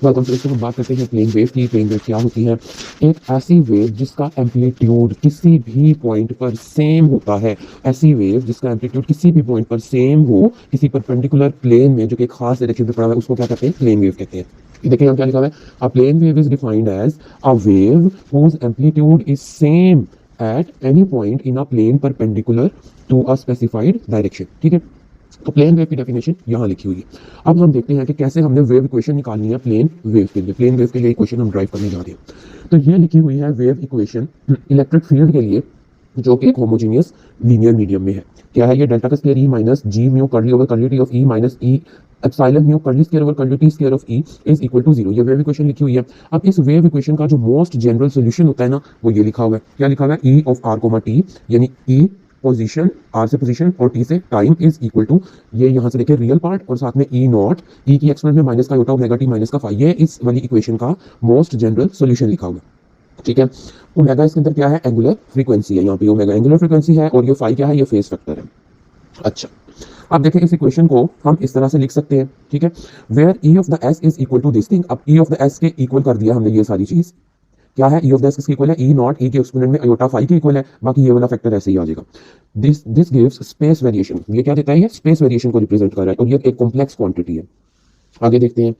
Welcome to हम बात करते हैं प्लेन वेव की। प्लेन वेव क्या होती है? एक ऐसी वेव जिसका एम्पलीट्यूड किसी भी पॉइंट पर सेम होता है। ऐसी वेव जिसका एम्पलीट्यूड किसी भी पॉइंट पर सेम हो, किसी परपेंडिकुलर प्लेन में जो कि एक खास डायरेक्शन पे पड़ा हुआ है, उसको क्या कहते हैं? प्लेन वेव कहते हैं। देखिए यहाँ क्या लिखा हुआ है, a plane wave is defined as a wave whose amplitude is same at any point in a plane perpendicular to a specified direction. ठीक है, तो प्लेन वेव की डेफिनेशन यहाँ लिखी हुई है। अब हम देखते हैं कि कैसे हमने वेव इक्वेशन निकालनी है प्लेन वेव के लिए। प्लेन वेव के लिए इक्वेशन हम ड्राइव करने जा रहे हैं। तो ये लिखी हुई है वेव इक्वेशन इलेक्ट्रिक फील्ड के लिए, जो कि एक होमोजीनियस लीनियर मीडियम में है। क्या है ये? डेल्टा का square E minus G mu curly over curly T of E minus E epsilon mu curly square over curly T square of E is equal to 0। ये वेव इक्वेशन लिखी हुई है। अब इस वेव इक्वेशन का जो most general solution होता है ना, वो ये लिखा हुआ है। क्या लिखा हुआ है? E of R comma T, यानी ई पोजीशन, आर से पोजीशन और टी से टाइम इज इक्वल टू, ये यहाँ से देखिए रियल पार्ट और साथ में ई नॉट, ई की एक्सपोनेंट में माइनस का ओटा ओमेगा टी माइनस का फाई। ये इस वाली इक्वेशन का मोस्ट जनरल सॉल्यूशन लिखा हुआ है। ठीक है, ओमेगा इसके अंदर क्या है? एंगुलर फ्रीक्वेंसी है। यहाँ पे ओमेगा एंगुलर फ्रीक्वेंसी है और ये फाई क्या है? ये फेज फैक्टर है। अच्छा, अब देखिए इस इक्वेशन को हम इस तरह से लिख सकते हैं। ठीक है, where E of the S is equal to this thing. अब ई ऑफ द एस के इक्वल कर दिया हमने ये सारी चीज। क्या है? ई ऑफ द एस किसके इक्वल है? ई नॉट, ई के एक्सपोनेंट में आयोटा फाई के इक्वल है। बाकी ये वाला फैक्टर ऐसे ही आ जाएगा। This gives space variation. ये क्या देता है? ये स्पेस वेरिएशन को रिप्रेजेंट कर रहा है और ये एक कॉम्प्लेक्स क्वांटिटी है। आगे देखते हैं।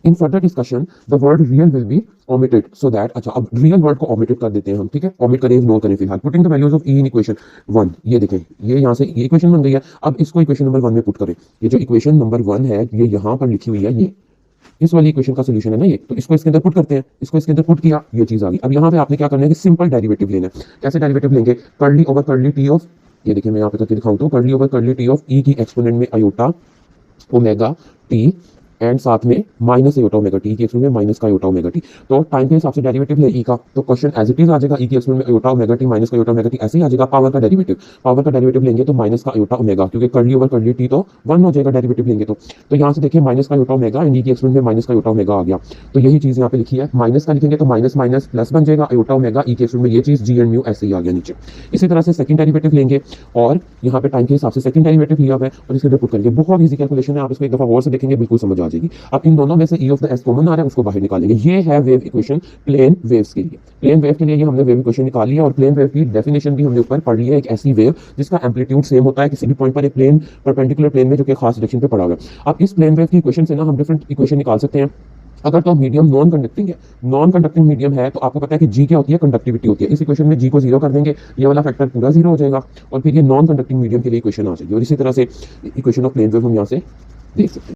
In further discussion the word real will be omitted so that, अच्छा अब रियल वर्ड को ओमिटेड कर देते हैं हम। ठीक है, ओमिट करें, इग्नोर करें फिलहाल। Putting the values of E in equation 1, ये देखें, ये यहाँ से ये इक्वेशन बन गई है। अब इसको इक्वेशन नंबर 1 में पुट करें। ये जो इक्वेशन नंबर 1 है, ये यहाँ पर लिखी हुई है, ये इस वाली इक्वेशन का सॉल्यूशन है ना ये। तो इसको इसके अंदर पुट करते हैं। इसको इसके अंदर पुट किया, ये चीज आ गई। अब यहाँ पे आपने क्या करना है कि सिंपल डेरिवेटिव लेना है। कैसे डेरिवेटिव लेंगे? Curly over curly T of, ये देखिए मैं यहाँ पे करके दिखाऊं तो curly over curly T of E की एक्सपोनेंट में आयोटा ओमेगा टी एंड साथ में माइनस आयोटा ओमेगा टी की एक्सपोनेंट में माइनस का आयोटा ओमेगा टी। तो टाइम के हिसाब से डेरिवेटिव ले ई का, तो क्वेश्चन एज इट इज आ जाएगा। ई की एक्सपोनेंट में आयोटा ओमेगा टी माइनस का आयोटा ओमेगा टी ऐसे ही आ जाएगा। पावर का डेरिवेटिव लेंगे तो माइनस का आयोटा ओमेगा, क्योंकि कर्ली ओवर कर्ली टी तो 1 हो जाएगा डेरिवेटिव लेंगे तो यहाँ से देखिए माइनस का आयोटा ओमेगा एंड ई की एक्सपोनेंट में माइनस का आयोटा ओमेगा आ गया। तो यही चीज यहाँ पे लिखी है। माइनस का लिखेंगे तो माइनस माइनस प्लस बन जाएगा, आयोटा ओमेगा ई के एक्सपोनेंट में ये चीज जी एंड म्यू ऐसे ही आ गया नीचे। इसी तरह से सेकंड डेरिवेटिव लेंगे और यहाँ पे टाइम के हिसाब से सेकंड डेरिवेटिव लिया हुआ है और इसके अंदर पुट करेंगे। बहुत ईजी कैलकुलेशन है, आप इसको एक दफा और से देखेंगे बिल्कुल समझ आ जाएगी। अब इन दोनों में से E of the S common आ रहा है, उसको बाहर निकालेंगे। ये है वेव इक्वेशन प्लेन वेव्स के लिए। प्लेन वेव के लिए ये हमने वेव इक्वेशन निकाल लिया और प्लेन वेव की डेफिनेशन भी हमने ऊपर पढ़ ली है। एक ऐसी वेव जिसका एम्पलीट्यूड सेम होता है किसी भी पॉइंट पर एक प्लेन परपेंडिकुलर प्लेन में जो कि खास डायरेक्शन पे पड़ा हुआ है। अब इस प्लेन वेव की इक्वेशन से ना हम डिफरेंट इक्वेशन निकाल सकते हैं। अगर तो मीडियम नॉन कंडक्टिंग है, नॉन कंडक्टिंग मीडियम है, तो आपको पता है कि जी क्या होती है? कंडक्टिविटी होती है। इस इक्वेशन में जी को 0 कर देंगे, ये वाला फैक्टर पूरा 0 हो जाएगा और फिर ये नॉन कंडक्टिंग मीडियम के लिए इक्वेशन आ जाएगी। और इसी तरह से इक्वेशन ऑफ प्लेन वेव हम यहाँ से देख सकते हैं।